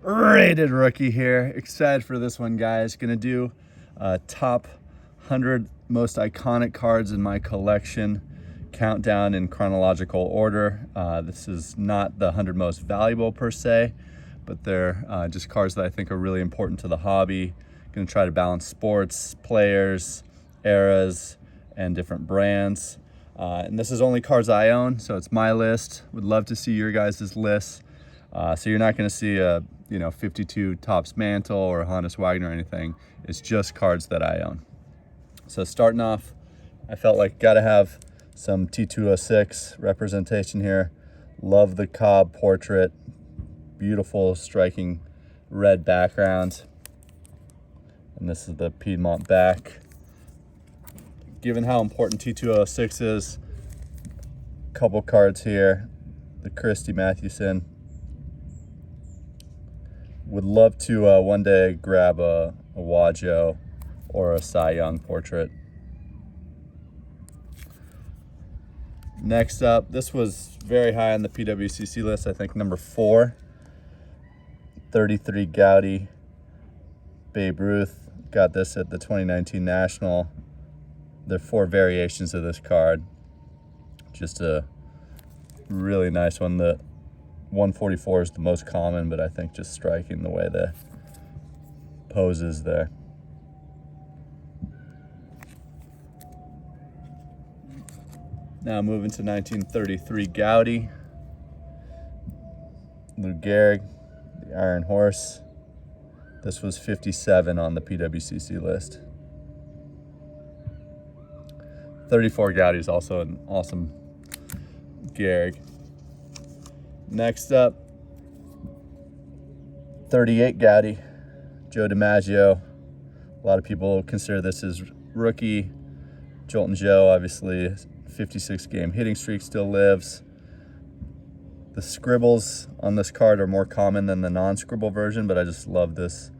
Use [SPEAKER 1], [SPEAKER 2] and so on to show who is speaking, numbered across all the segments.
[SPEAKER 1] rated rookie here. Excited for this one, guys. Gonna do top 100 most iconic cards in my collection. Countdown in chronological order. This is not the 100 most valuable per se, but they're just cards that I think are really important to the hobby. Gonna try to balance sports, players, eras, and different brands. And this is only cards I own, so it's my list. Would love to see your guys' lists. So you're not gonna see a 52 Topps Mantle or Honus Wagner or anything. It's just cards that I own. So starting off, I felt like gotta have some T206 representation here. Love the Cobb portrait. Beautiful, striking red background. And this is the Piedmont back. Given how important T206 is, a couple cards here. The Christy Mathewson. Would love to one day grab a Wajo or a Cy Young portrait. Next up, this was very high on the PWCC list, I think number 4. 33 Gaudy, Babe Ruth. Got this at the 2019 National. There are 4 variations of this card. Just a really nice one. The 144 is the most common, but I think just striking the way the poses there. Now moving to 1933 Gaudy, Lou Gehrig, the Iron Horse. This was 57 on the PWCC list. 34 Gaudy is also an awesome Gehrig. Next up, 38 Gaudy, Joe DiMaggio. A lot of people consider this as rookie. Joltin' Joe, obviously, 56 game hitting streak still lives. The scribbles on this card are more common than the non-scribble version, but I just love this,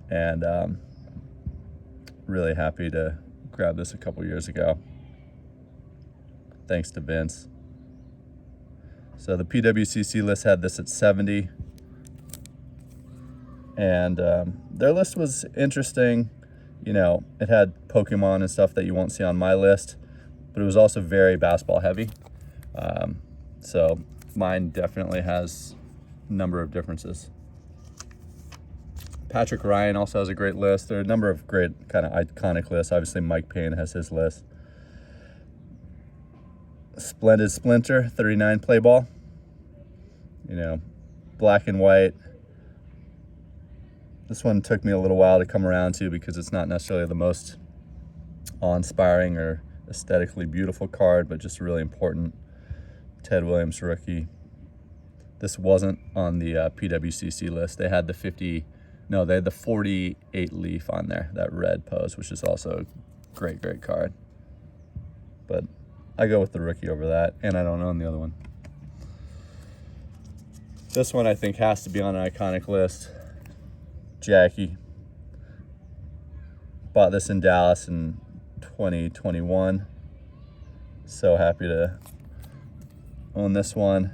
[SPEAKER 1] and really happy to grab this a couple years ago. Thanks to Vince. So the PWCC list had this at 70, and their list was interesting. It had Pokemon and stuff that you won't see on my list, but it was also very basketball heavy. So mine definitely has a number of differences. Patrick Ryan also has a great list. There are a number of great kind of iconic lists. Obviously, Mike Payne has his list. Splendid Splinter, 39 play ball. Black and white. This one took me a little while to come around to because it's not necessarily the most awe-inspiring or aesthetically beautiful card, but just really important. Ted Williams rookie. This wasn't on the PWCC list. They had the 48 leaf on there, that red pose, which is also a great card. But I go with the rookie over that, and I don't own the other one. This one I think has to be on an iconic list. Jackie. Bought this in Dallas in 2021. So happy to own this one,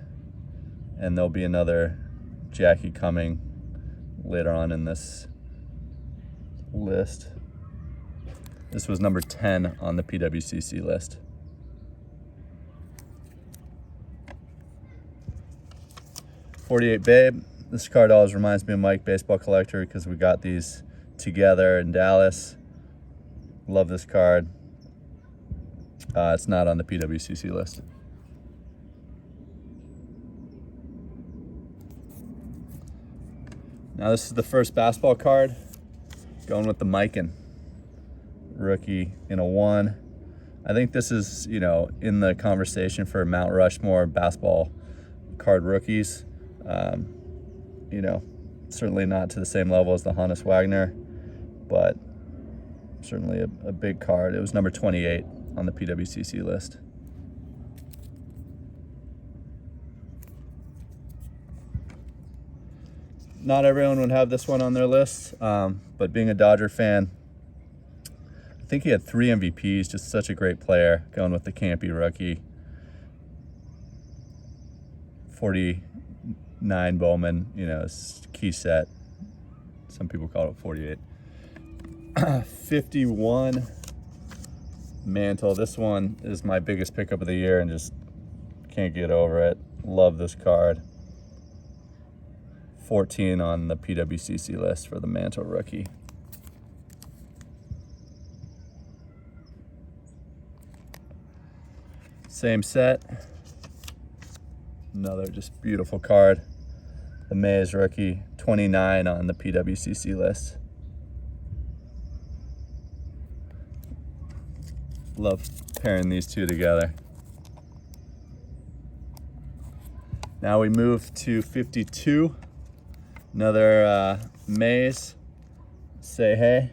[SPEAKER 1] and there'll be another Jackie coming later on in this list. This was number 10 on the PWCC list. '48 Babe. This card always reminds me of Mike, baseball collector, because we got these together in Dallas. Love this card. It's not on the PWCC list. Now this is the first basketball card. Going with the Mikan rookie in a 1. I think this is, in the conversation for Mount Rushmore basketball card rookies. Certainly not to the same level as the Honus Wagner, but certainly a big card. It was number 28 on the PWCC list. Not everyone would have this one on their list, but being a Dodger fan, I think he had 3 MVPs, just such a great player, going with the Campy rookie. 9 Bowman, you know, key set. Some people call it 48. 51 Mantle. This one is my biggest pickup of the year and just can't get over it. Love this card. 14 on the PWCC list for the Mantle rookie. Same set. Another just beautiful card. The Mays rookie, 29 on the PWCC list. Love pairing these two together. Now we move to 52. Another Mays. Say hey.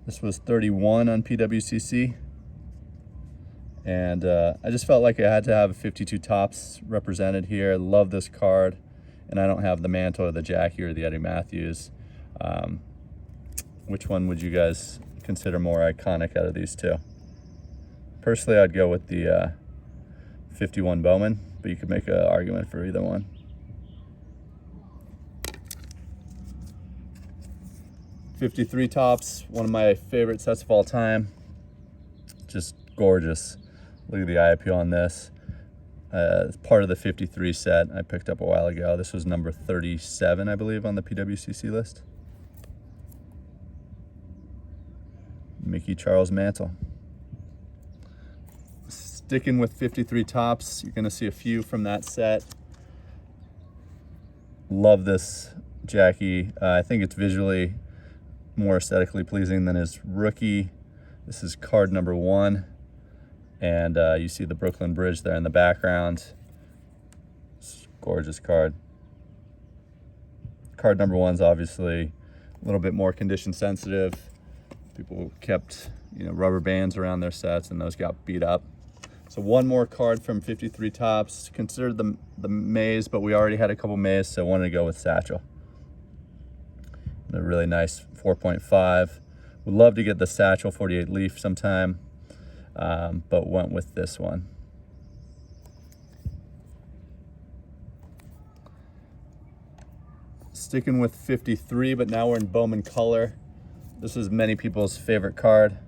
[SPEAKER 1] This was 31 on PWCC. And I just felt like I had to have 52 tops represented here. Love this card. And I don't have the Mantle or the Jackie or the Eddie Matthews. Which one would you guys consider more iconic out of these two? Personally, I'd go with the 51 Bowman, but you could make an argument for either one. '53 tops, one of my favorite sets of all time. Just gorgeous. Look at the eye appeal on this. It's part of the 53 set I picked up a while ago. This was number 37, I believe, on the PWCC list. Mickey Charles Mantle. Sticking with 53 tops, you're gonna see a few from that set. Love this Jackie. I think it's visually more aesthetically pleasing than his rookie. This is card number 1. And you see the Brooklyn Bridge there in the background. Gorgeous card. Card number 1's obviously a little bit more condition sensitive. People kept, you know, rubber bands around their sets and those got beat up. So one more card from 53 tops. Considered the Mays, but we already had a couple Mays, so I wanted to go with Satchel. A really nice 4.5. Would love to get the Satchel 48 Leaf sometime, but went with this one. Sticking with 53, but now we're in Bowman color. This is many people's favorite card,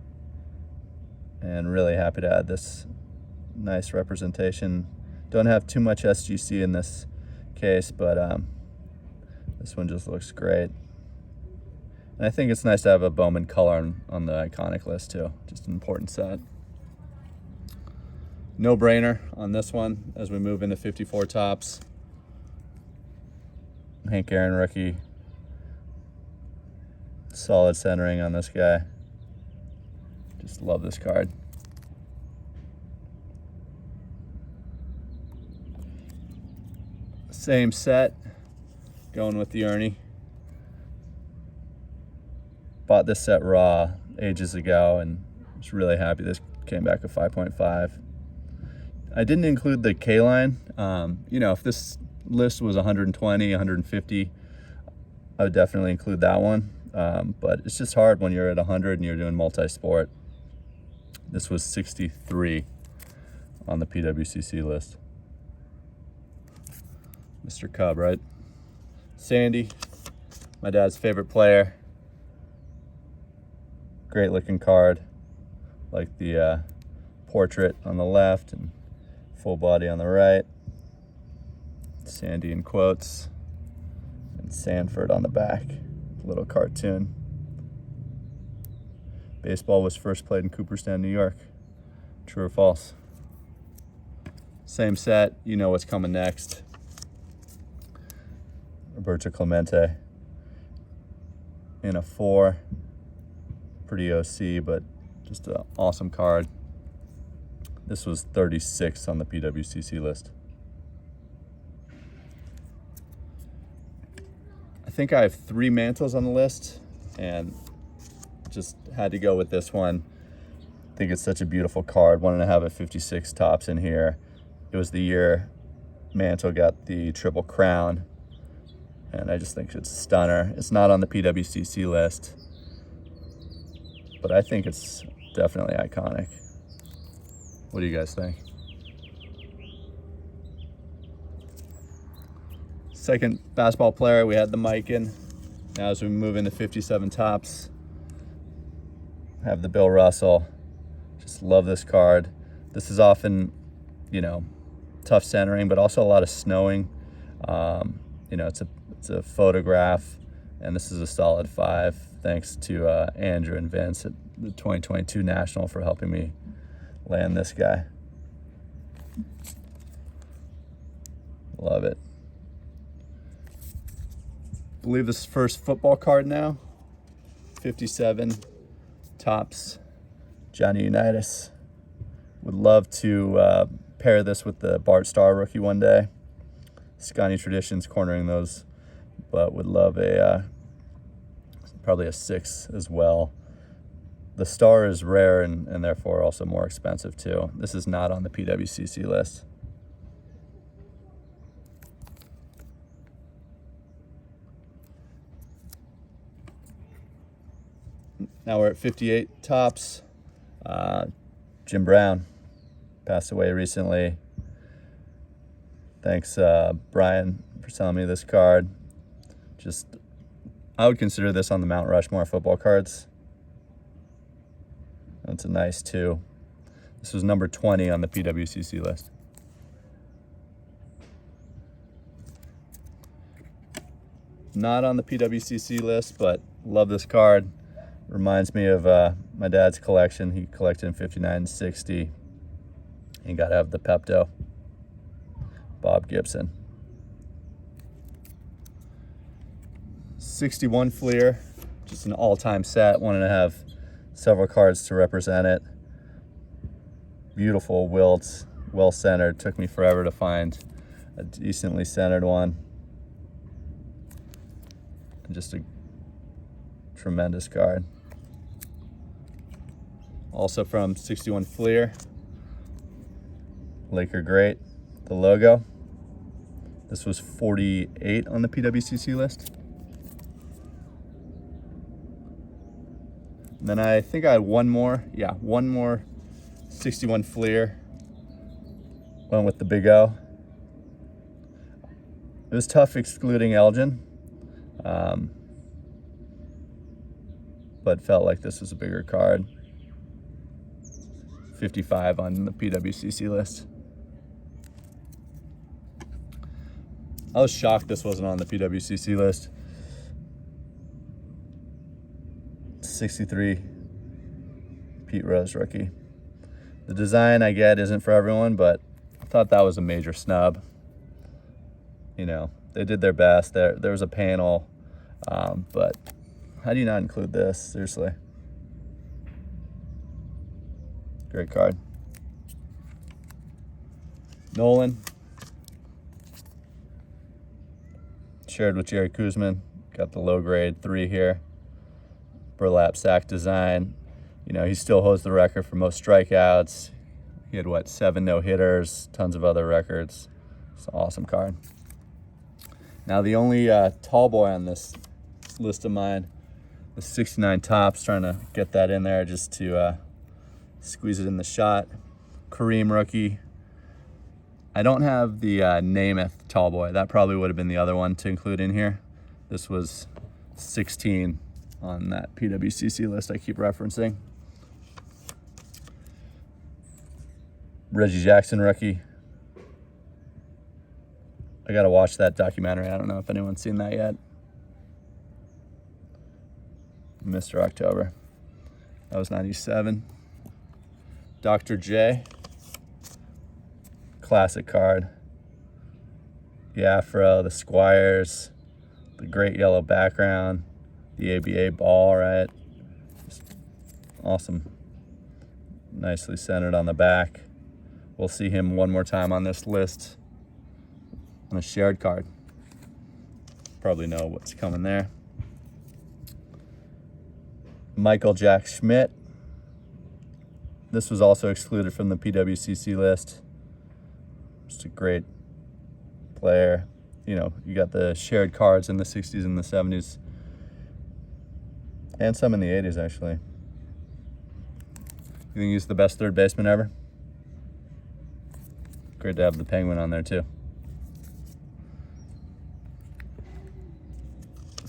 [SPEAKER 1] and really happy to add this nice representation. Don't have too much SGC in this case, but this one just looks great. And I think it's nice to have a Bowman color on the iconic list too. Just an important set. No brainer on this one as we move into 54 tops. Hank Aaron rookie. Solid centering on this guy. Just love this card. Same set, going with the Ernie. Bought this set raw ages ago and was really happy this came back a 5.5. I didn't include the K-line. You know, if this list was 120, 150, I would definitely include that one. But it's just hard when you're at 100 and you're doing multi-sport. This was 63 on the PWCC list. Mr. Cub, right? Sandy, my dad's favorite player. Great looking card. Like the portrait on the left and full body on the right. Sandy in quotes. And Sanford on the back. Little cartoon. Baseball was first played in Cooperstown, New York. True or false? Same set, you know what's coming next. Roberto Clemente in a 4. Pretty OC, but just an awesome card. This was 36 on the PWCC list. I think I have 3 Mantles on the list and just had to go with this one. I think it's such a beautiful card. Wanted to have a 56 tops in here. It was the year Mantle got the Triple Crown, and I just think it's a stunner. It's not on the PWCC list, but I think it's definitely iconic. What do you guys think? second basketball player, we had the mic in. Now as we move into 57 tops, have the Bill Russell. Just love this card. This is often, you know, tough centering, but also a lot of snowing. You know, it's a photograph, and this is a solid 5. Thanks to Andrew and Vince at the 2022 National for helping me land this guy. Love it. I believe this is first football card now. 57 tops, Johnny Unitas. Would love to pair this with the Bart Starr rookie one day. Scotty Tradition's cornering those, but would love a probably a 6 as well. The Star is rare and therefore also more expensive too. This is not on the PWCC list. Now we're at 58 tops. Jim Brown passed away recently. Thanks, Brian, for selling me this card. I would consider this on the Mount Rushmore football cards. That's a nice 2. This was number 20 on the PWCC list. Not on the PWCC list, but love this card. Reminds me of my dad's collection. He collected in 59 and 60. You gotta have the Pepto. Bob Gibson. 61 Fleer, just an all-time set. Wanted to have several cards to represent it. Beautiful wilts, well centered. Took me forever to find a decently centered one. And just a tremendous card. Also from 61 Fleer, Laker Great, the logo. This was 48 on the PWCC list. And then I think I had one more. Yeah, one more 61 Fleer. Went with the Big O. It was tough excluding Elgin. But felt like this was a bigger card. 55 on the PWCC list. I was shocked this wasn't on the PWCC list. 63 Pete Rose rookie. The design I get isn't for everyone, but I thought that was a major snub. You know, they did their best. There was a panel, but how do you not include this? Seriously. Great card. Nolan. Shared with Jerry Kuzman. Got the low grade 3 here. Burlap sack design. You know, he still holds the record for most strikeouts. He had, what, 7 no-hitters, tons of other records. It's an awesome card. Now, the only tall boy on this list of mine, the 69 tops, trying to get that in there just to squeeze it in the shot. Kareem rookie. I don't have the Namath tall boy. That probably would have been the other one to include in here. This was 16 on that PWCC list I keep referencing. Reggie Jackson rookie. I gotta watch that documentary. I don't know if anyone's seen that yet. Mr. October. That was 97. Dr. J. Classic card. The afro, the squires, the great yellow background, the ABA ball, right? Just awesome. Nicely centered on the back. We'll see him one more time on this list on a shared card. Probably know what's coming there. Michael Jack Schmidt. This was also excluded from the PWCC list. Just a great player. You know, you got the shared cards in the 60s and the 70s. And some in the 80s, actually. You think he's the best third baseman ever? Great to have the Penguin on there, too.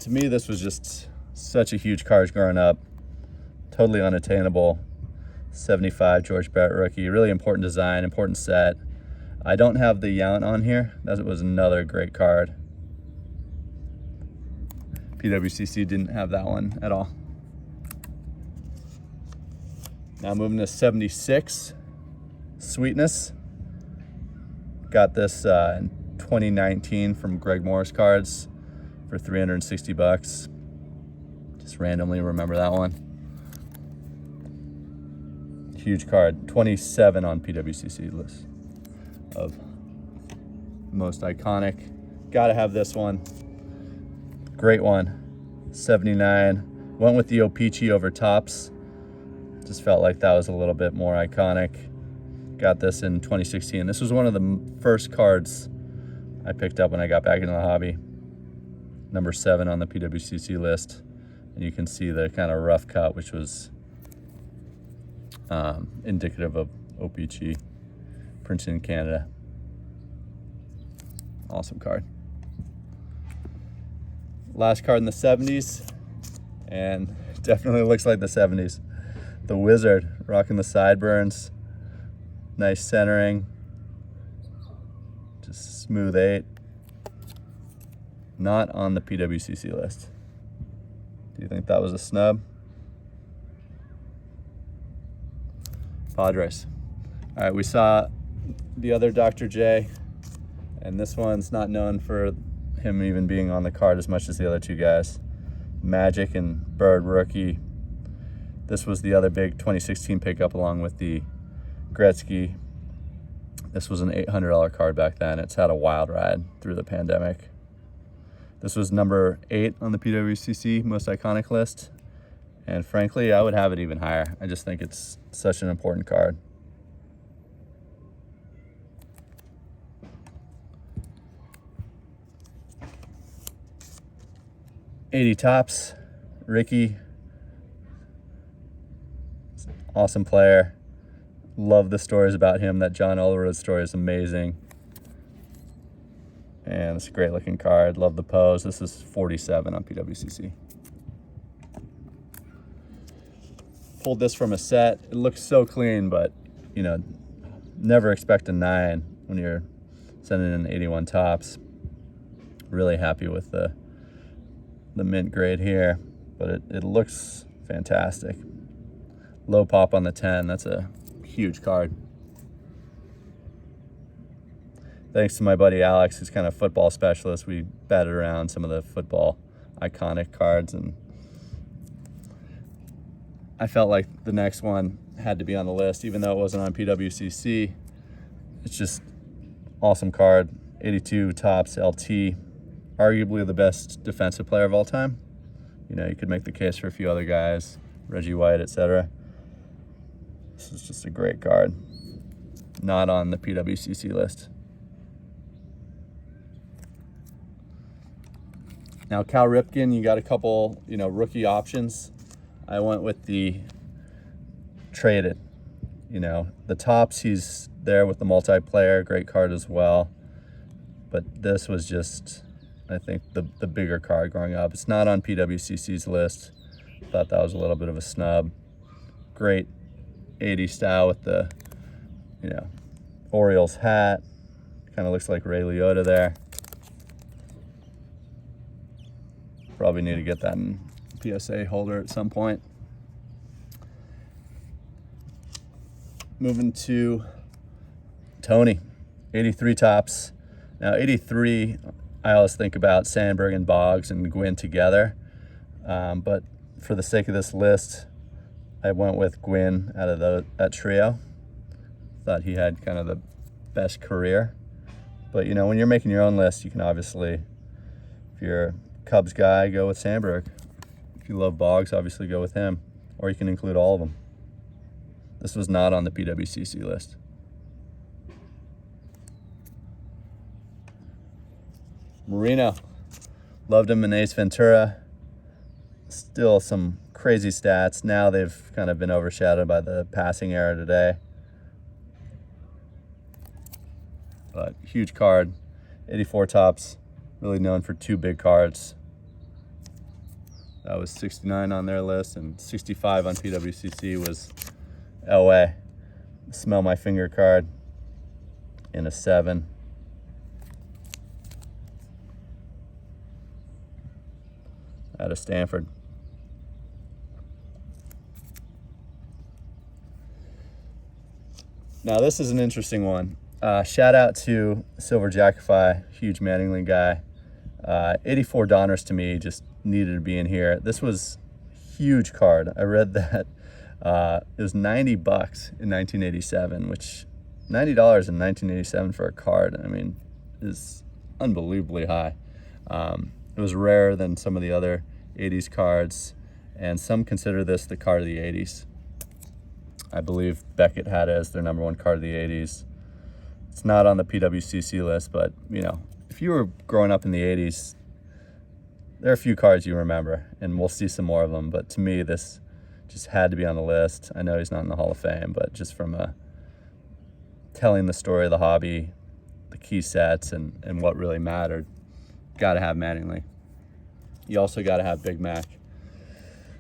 [SPEAKER 1] to me, this was just such a huge card growing up. Totally unattainable. 75 George Brett rookie. Really important design, important set. I don't have the Yount on here. That was another great card. PWCC didn't have that one at all. Now moving to 76, Sweetness. Got this in 2019 from Greg Morris Cards for 360 bucks. Just randomly remember that one. Huge card, 27 on PWCC list of most iconic. Gotta have this one. Great one, 79. Went with the O-Pee-Chee over Topps. Just felt like that was a little bit more iconic. Got this in 2016. This was one of the first cards I picked up when I got back into the hobby. Number 7 on the PWCC list. And you can see the kind of rough cut, which was indicative of O-Pee-Chee, printed in Canada. Awesome card. Last card in the 70s, and definitely looks like the 70s. The Wizard, rocking the sideburns. Nice centering. Just smooth 8. Not on the PWCC list. Do you think that was a snub? Padres. All right, we saw the other Dr. J, and this one's not known for him even being on the card as much as the other two guys. Magic and Bird rookie. This was the other big 2016 pickup along with the Gretzky. This was an $800 card back then. It's had a wild ride through the pandemic. This was number 8 on the PWCC most iconic list. And frankly, I would have it even higher. I just think it's such an important card. '80 Topps, Ricky. Awesome player. Love the stories about him. That John Olerud story is amazing. And it's a great looking card. Love the pose. This is 47 on PWCC. Pulled this from a set. It looks so clean, but you know, never expect a 9 when you're sending in 81 Topps. Really happy with the mint grade here, but it looks fantastic. Low pop on the 10. That's a huge card. Thanks to my buddy Alex, who's kind of football specialist. We batted around some of the football iconic cards, and I felt like the next one had to be on the list, even though it wasn't on PWCC. It's just awesome card. 82 Topps LT, arguably the best defensive player of all time. You know, you could make the case for a few other guys, Reggie White, etc. This is just a great card. Not on the PWCC list. Now Cal Ripken, you got a couple, rookie options. I went with the traded. The Topps, he's there with the multiplayer, great card as well. But this was just, I think, the bigger card growing up. It's not on PWCC's list. Thought that was a little bit of a snub. Great 80s style with the, Orioles hat. Kind of looks like Ray Liotta there. Probably need to get that in PSA holder at some point. Moving to Tony, 83 Topps. Now 83, I always think about Sandberg and Boggs and Gwynn together. But for the sake of this list, I went with Gwynn out of that trio. Thought he had kind of the best career. But when you're making your own list, you can obviously, if you're a Cubs guy, go with Sandberg. If you love Boggs, obviously go with him. Or you can include all of them. This was not on the PWCC list. Marino. Loved him in Ace Ventura. Still some crazy stats. Now they've kind of been overshadowed by the passing era today. But huge card. 84 Topps. Really known for 2 big cards. That was 69 on their list, and 65 on PWCC was LA. Smell My Finger card in a 7. Out of Stanford. Now this is an interesting one. Shout out to Silver Jackify, huge Mattingly guy. 84 Donners to me just needed to be in here. This was huge card. I read that it was $90 in 1987, which $90 in 1987 for a card, I mean, is unbelievably high. It was rarer than some of the other 80s cards, and some consider this the card of the 80s. I believe Beckett had it as their #1 card of the 80s. It's not on the PWCC list, but you know, if you were growing up in the 80s, there are a few cards you remember, and we'll see some more of them, but to me, this just had to be on the list. I know he's not in the Hall of Fame, but just from telling the story of the hobby, the key sets, and what really mattered, got to have Mattingly. You also got to have Big Mac.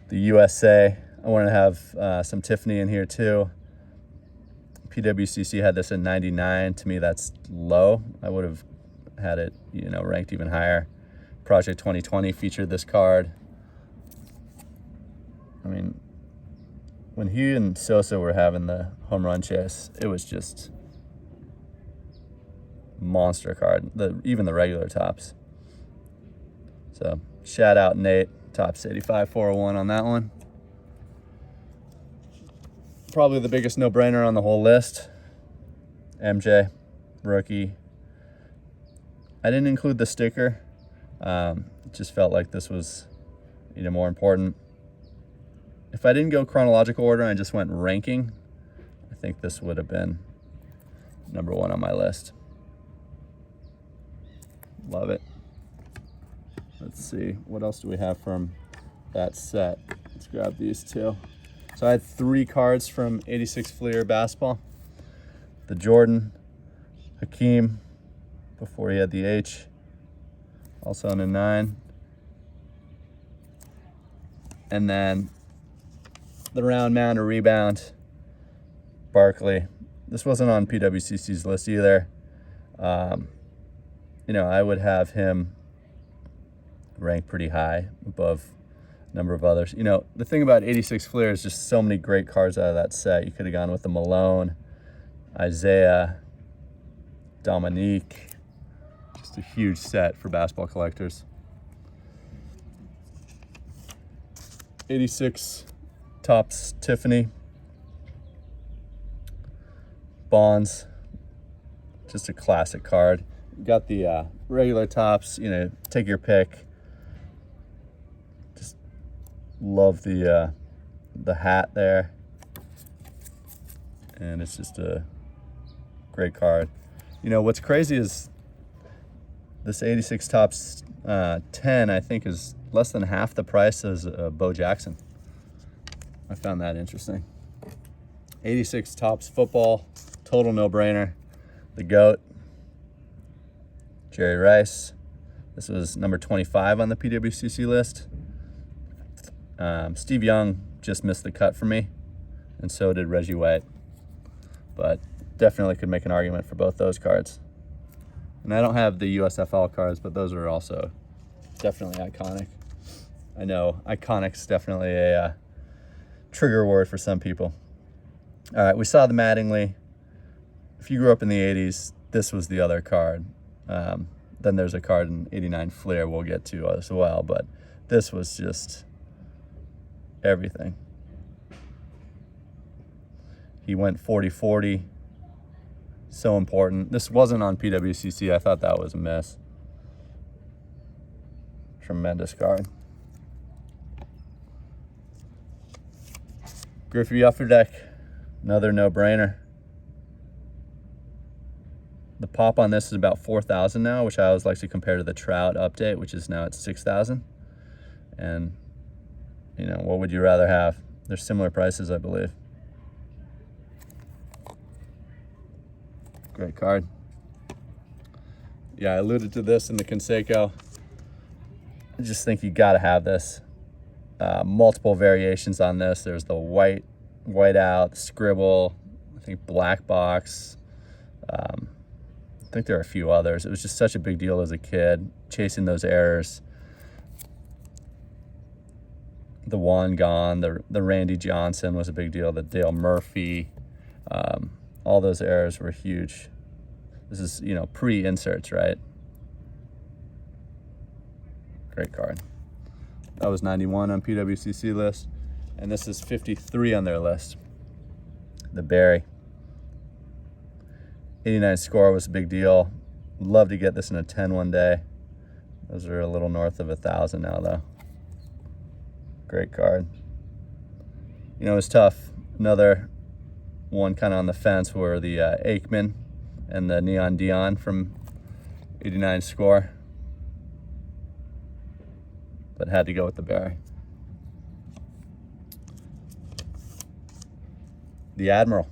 [SPEAKER 1] The USA, I want to have some Tiffany in here too. PWCC had this at 99. To me, that's low. I would have had it, you know, ranked even higher. Project 2020 featured this card. I mean, when he and Sosa were having the home run chase, it was just monster card. Even the regular tops. So shout out Nate, Tops 85 401 on that one. Probably the biggest no-brainer on the whole list. MJ, rookie. I didn't include the sticker. It just felt like this was, you know, more important. If I didn't go chronological order and I just went ranking, I think this would have been #1 on my list. Love it. Let's see, what else do we have from that set? Let's grab these two. So I had 3 cards from 86 Fleer basketball. The Jordan, Hakeem, before he had the H, also in a 9. And then the round mound or rebound, Barkley. This wasn't on PWCC's list either. You know, I would have him ranked pretty high above a number of others. You know, the thing about 86 Fleer is just so many great cards out of that set. You could have gone with the Malone, Isaiah, Dominique. Just a huge set for basketball collectors. 86 Tops Tiffany. Bonds. Just a classic card. Got the regular tops, you know, take your pick. Just love the hat there. And it's just a great card. You know, what's crazy is this 86 Tops 10, I think, is less than half the price as Bo Jackson. I found that interesting. 86 Tops football, total no-brainer. The GOAT, Jerry Rice. This was number 25 on the PWCC list. Steve Young just missed the cut for me, and so did Reggie White. But definitely could make an argument for both those cards. And I don't have the USFL cards, but those are also definitely iconic. I know iconic's definitely a trigger word for some people. All right, we saw the Mattingly. If you grew up in the 80s, this was the other card. Then there's a card in 89 Fleer we'll get to as well, but this was just everything. He went 40-40. So important. This wasn't on PWCC. I thought that was a miss. Tremendous card. Griffey Upper Deck. Another no-brainer. The pop on this is about 4,000 now, which I always like to compare to the Trout update, which is now at 6,000. And, you know, what would you rather have? They're similar prices, I believe. Great card. Yeah, I alluded to this in the Conseco. I just think you gotta have this. multiple variations on this. There's the white out, scribble, I think black box. I think there are a few others. It was just such a big deal as a kid, chasing those errors. The Juan Gone, the Randy Johnson was a big deal, the Dale Murphy. All those errors were huge. This is, pre-inserts, right? Great card. That was 91 on PWCC list. And this is 53 on their list. The Barry. 89 score was a big deal. Would love to get this in a 10 one day. Those are a little north of 1,000 now, though. Great card. It was tough. Another one kind of on the fence were the Aikman and the Neon Dion from 89 score. But had to go with the Barry. The Admiral.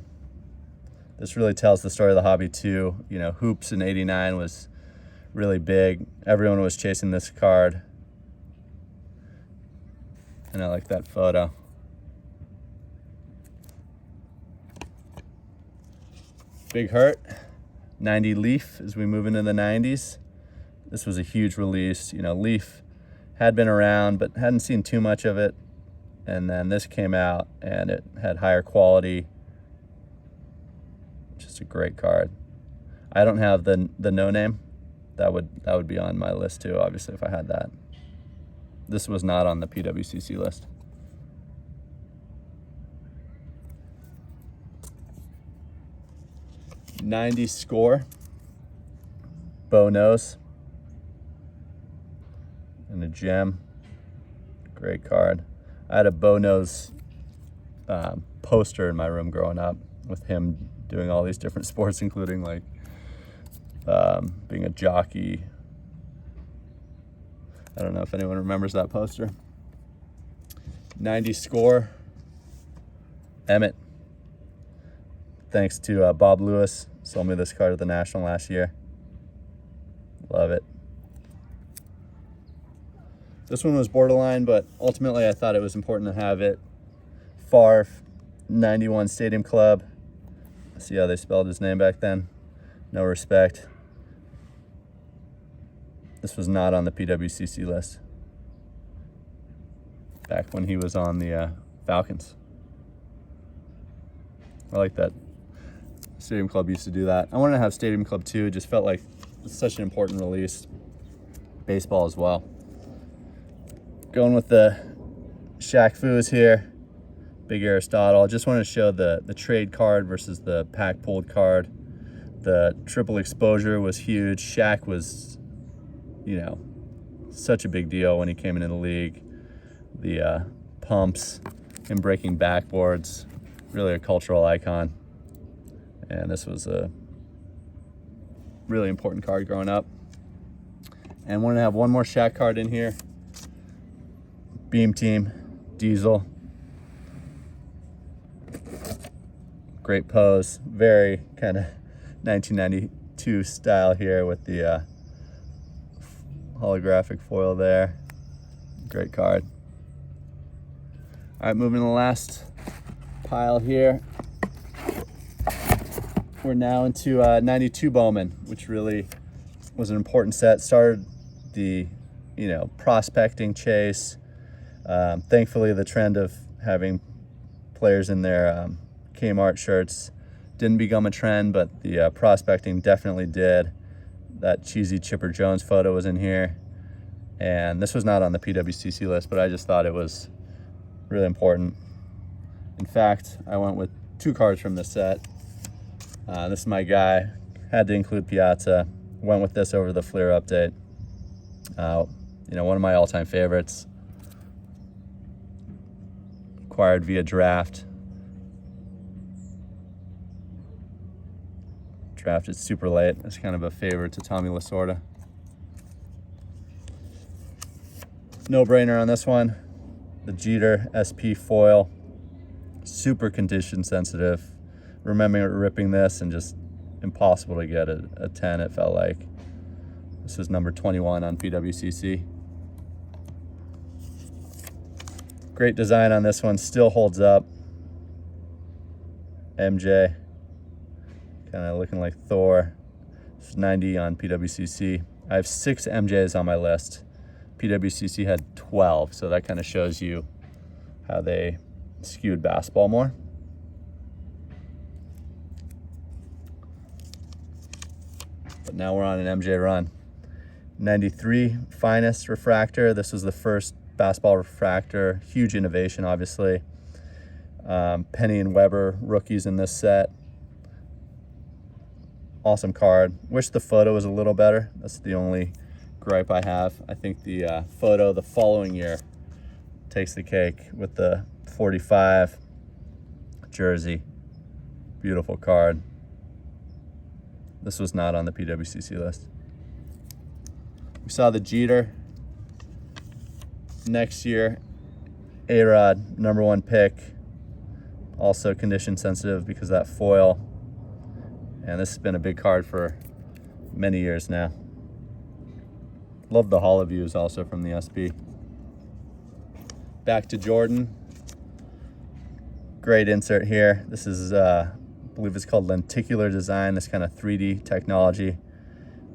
[SPEAKER 1] This really tells the story of the hobby too. Hoops in 89 was really big. Everyone was chasing this card. And I like that photo. Big Hurt, 90 Leaf as we move into the 90s. This was a huge release. Leaf had been around, but hadn't seen too much of it. And then this came out and it had higher quality. Just a great card. I don't have the no name. That would be on my list too, obviously, if I had that. This was not on the PWCC list. '90 score. Bow nose. And a gem. Great card. I had a bow nose poster in my room growing up with him doing all these different sports, including like being a jockey. I don't know if anyone remembers that poster. 90 score. Emmett. Thanks to Bob Lewis. Sold me this card at the National last year. Love it. This one was borderline, but ultimately I thought it was important to have it. Favre, 91 Stadium Club. See how they spelled his name back then? No respect. This was not on the PWCC list back when he was on the Falcons. I like that. Stadium Club used to do that. I wanted to have Stadium Club too. It just felt like it's such an important release. Baseball as well. Going with the Shaq Foos here. Big Aristotle. Just wanted to show the trade card versus the pack pulled card. The triple exposure was huge. Shaq was, such a big deal when he came into the league. The pumps, him breaking backboards, really a cultural icon. And this was a really important card growing up. And wanted to have one more Shaq card in here. Beam Team, Diesel. Great pose, very kind of 1992 style here with the holographic foil there. Great card. All right, moving to the last pile here. We're now into 92 Bowman, which really was an important set. Started the, prospecting chase. Thankfully, the trend of having players in their Kmart shirts didn't become a trend, but the prospecting definitely did. That cheesy Chipper Jones photo was in here. And this was not on the PWCC list, but I just thought it was really important. In fact, I went with 2 cards from this set. This is my guy. Had to include Piazza. Went with this over the Fleer update. One of my all-time favorites. Acquired via draft. Drafted super late. It's kind of a favorite to Tommy Lasorda. No-brainer on this one. The Jeter SP foil. Super condition sensitive. Remembering ripping this and just impossible to get a 10, it felt like. This is number 21 on PWCC. Great design on this one, still holds up. MJ, kind of looking like Thor. It's 90 on PWCC. I have 6 MJs on my list. PWCC had 12, so that kind of shows you how they skewed basketball more. But now we're on an MJ run. 93 finest refractor. This was the first basketball refractor. Huge innovation, obviously. Penny and Weber rookies in this set. Awesome card. Wish the photo was a little better. That's the only gripe I have. I think the photo the following year takes the cake with the 45 jersey. Beautiful card. This was not on the PWCC list. We saw the Jeter next year. A-Rod, #1 pick. Also condition sensitive because of that foil. And this has been a big card for many years now. Love the hollow views also from the SB. Back to Jordan. Great insert here. This is, I believe it's called lenticular design, this kind of 3D technology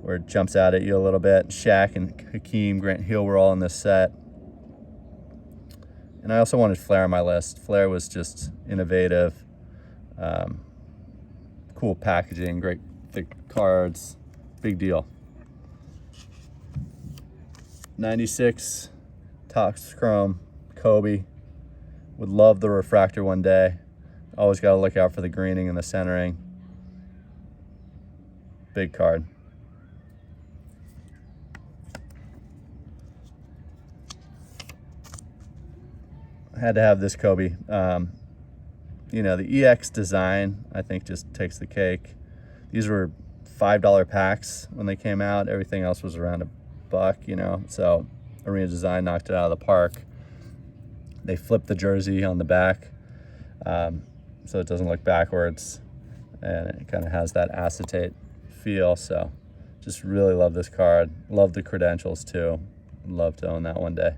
[SPEAKER 1] where it jumps out at you a little bit. Shaq and Hakeem, Grant Hill were all in this set. And I also wanted Flair on my list. Flair was just innovative. Cool packaging, great thick cards, big deal. 96 Topps Chrome, Kobe. Would love the refractor one day. Always got to look out for the greening and the centering. Big card. I had to have this Kobe. You know, the EX design, I think, just takes the cake. These were $5 packs when they came out. Everything else was around $1, you know. So Arena Design knocked it out of the park. They flipped the jersey on the back so it doesn't look backwards. And it kind of has that acetate feel. So just really love this card. Love the credentials too. Love to own that one day.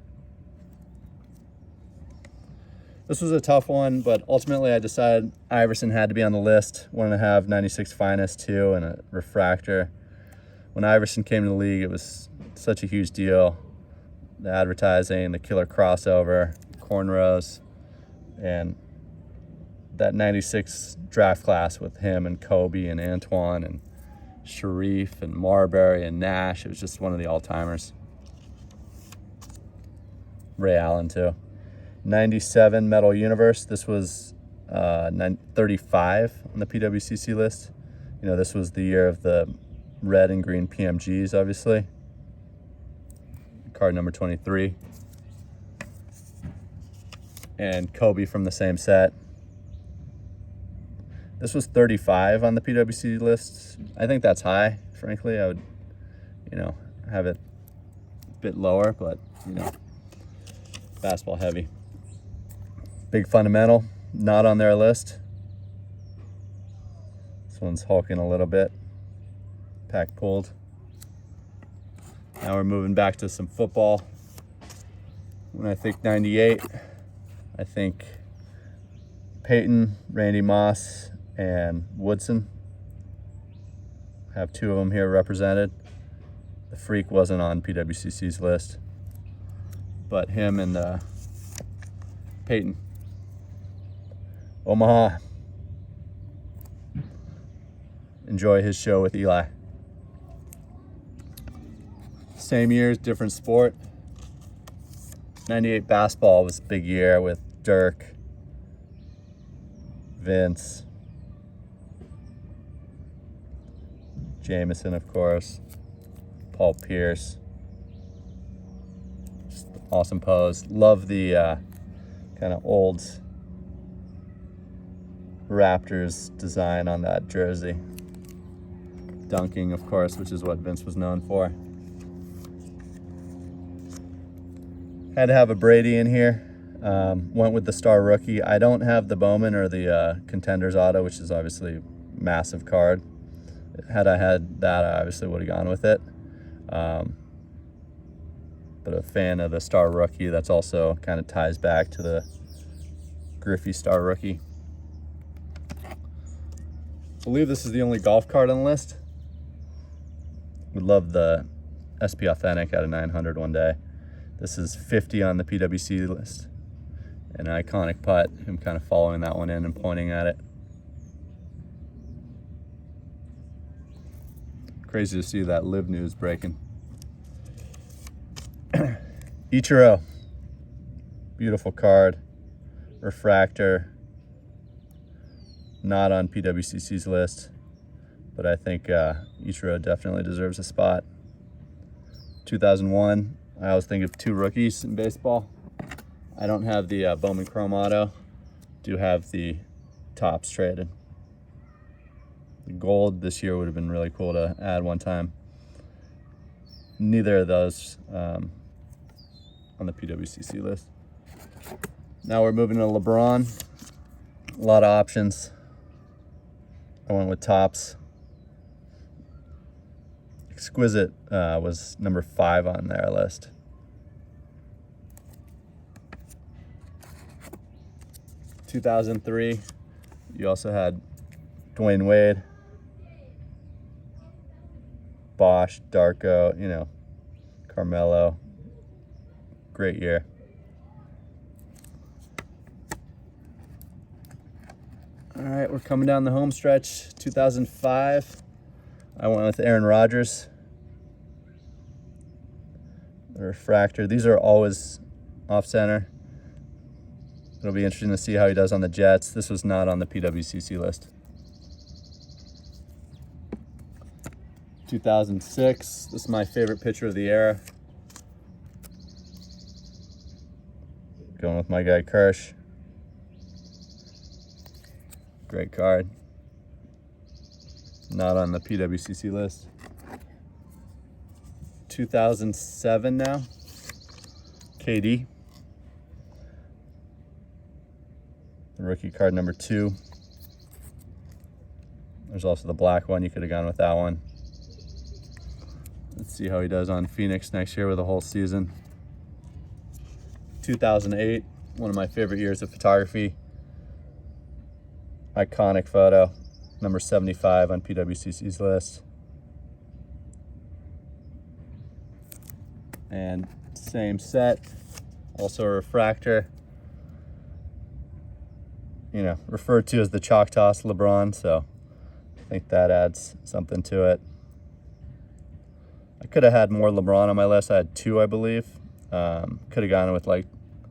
[SPEAKER 1] This was a tough one, but ultimately I decided Iverson had to be on the list. Wanted to have 96 finest too and a refractor. When Iverson came to the league, it was such a huge deal. The advertising, the killer crossover, cornrows, and that 96 draft class with him and Kobe and Antoine and Sharif and Marbury and Nash. It was just one of the all-timers. Ray Allen too. 97 Metal Universe. This was 35 on the PWCC list. You know, this was the year of the red and green PMGs, obviously. Card number 23. And Kobe from the same set. This was 35 on the PWCC list. I think that's high, frankly. I would, you know, have it a bit lower, but, you know, basketball heavy. Big fundamental, not on their list. This one's hulking a little bit. Pack pulled. Now we're moving back to some football. When I think 98, I think Peyton, Randy Moss, and Woodson. I have 2 of them here represented. The Freak wasn't on PWCC's list, but him and Peyton. Omaha. Enjoy his show with Eli. Same years, different sport. 98 basketball was a big year with Dirk, Vince, Jameson, of course, Paul Pierce. Just awesome pose. Love the kind of old Raptors design on that jersey. Dunking, of course, which is what Vince was known for. Had to have a Brady in here. Went with the star rookie. I don't have the Bowman or the Contenders auto, which is obviously a massive card. Had I had that, I obviously would have gone with it. but a fan of the Star Rookie. That's also kind of ties back to the Griffey Star Rookie. I believe this is the only golf card on the list. Would love the SP Authentic out of 900 one day. This is 50 on the PWC list. An iconic putt. I'm kind of following that one in and pointing at it. Crazy to see that live news breaking. Ichiro. Beautiful card. Refractor. Not on PWCC's list, but I think Ichiro definitely deserves a spot. 2001. I always think of two rookies in baseball. I don't have the Bowman Chrome Auto. Do have the Topps traded. The gold this year would have been really cool to add one time. Neither of those on the PWCC list. Now we're moving to LeBron. A lot of options. I went with Topps. Exquisite was number 5 on their list. In 2003, you also had Dwayne Wade, Bosch, Darko, you know, Carmelo. Great year. All right, we're coming down the home stretch. 2005, I went with Aaron Rodgers. The refractor. These are always off center. It'll be interesting to see how he does on the Jets. This was not on the PWCC list. 2006, this is my favorite pitcher of the era. Going with my guy Kirsch. Great card. Not on the PWCC list. 2007 now. KD. The rookie card number 2. There's also the black one. You could have gone with that one. Let's see how he does on Phoenix next year with a whole season. 2008, one of my favorite years of photography. Iconic photo, number 75 on PWCC's list. And same set, also a refractor. You know, referred to as the chalk toss LeBron, so I think that adds something to it. I could have had more LeBron on my list. I had 2, I believe. Could have gone with like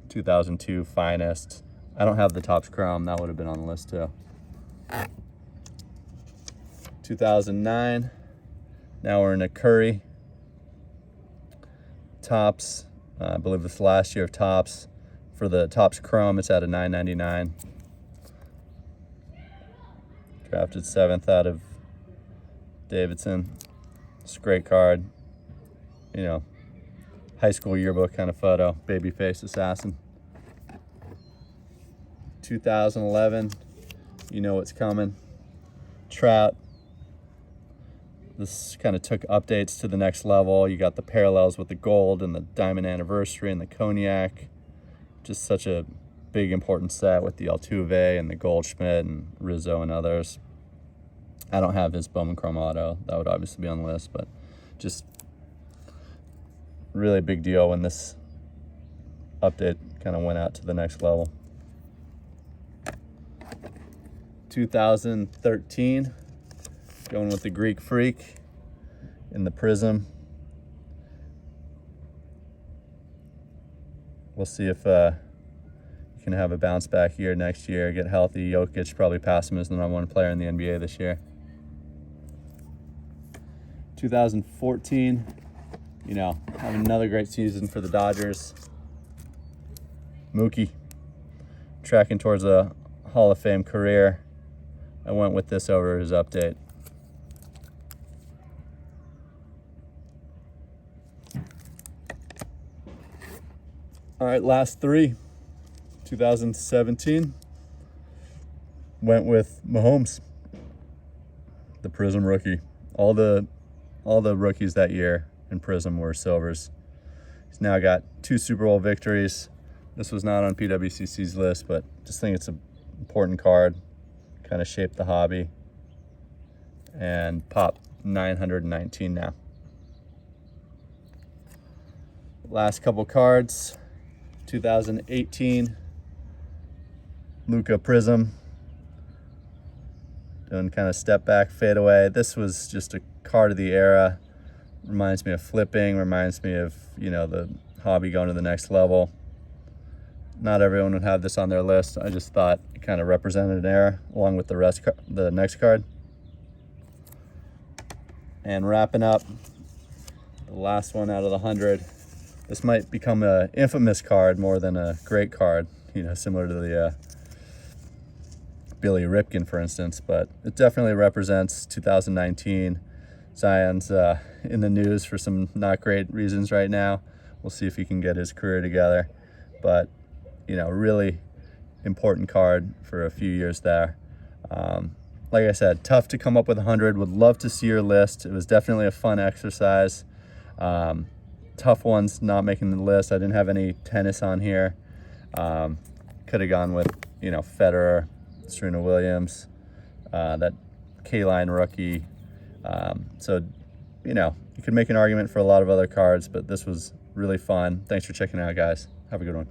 [SPEAKER 1] 2002 Finest. I don't have the Topps Chrome. That would have been on the list too. 2009. Now we're in a Curry. Topps. I believe this last year of Topps. For the Topps Chrome, it's at a $9.99. Drafted 7th out of Davidson. It's a great card. You know, high school yearbook kind of photo. Babyface assassin. 2011. You know what's coming. Trout. This kind of took updates to the next level. You got the parallels with the gold and the diamond anniversary and the cognac. Just such a big important set with the Altuve and the Goldschmidt and Rizzo and others. I don't have his Bowman Chrome Auto. That would obviously be on the list, but just really big deal when this update kind of went out to the next level. 2013, going with the Greek Freak in the Prism. We'll see if you can have a bounce back year next year, get healthy. Jokic probably pass him as the #1 player in the NBA this year. 2014, you know, having another great season for the Dodgers. Mookie, tracking towards a Hall of Fame career. I went with this over his update. All right, last 3. 2017, went with Mahomes, the Prism rookie. All the rookies that year in Prism were silvers. He's now got 2 Super Bowl victories. This was not on PWCC's list, but just think it's an important card. Kind of shaped the hobby. And pop 919 now. Last couple cards. 2018 Luka Prism. Doing kind of step back, fade away. This was just a card of the era. Reminds me of flipping, reminds me of, you know, the hobby going to the next level. Not everyone would have this on their list. I just thought it kind of represented an era along with the next card. And wrapping up, the last one out of the 100. This might become an infamous card more than a great card, you know, similar to the Billy Ripken, for instance, but it definitely represents 2019. Zion's in the news for some not great reasons right now. We'll see if he can get his career together, but you know, really important card for a few years there. Like I said, tough to come up with 100. Would love to see your list. It was definitely a fun exercise. Tough ones not making the list. I didn't have any tennis on here. Could have gone with, you know, Federer, Serena Williams, that K-Line rookie. So, you know, you could make an argument for a lot of other cards, but this was really fun. Thanks for checking it out, guys. Have a good one.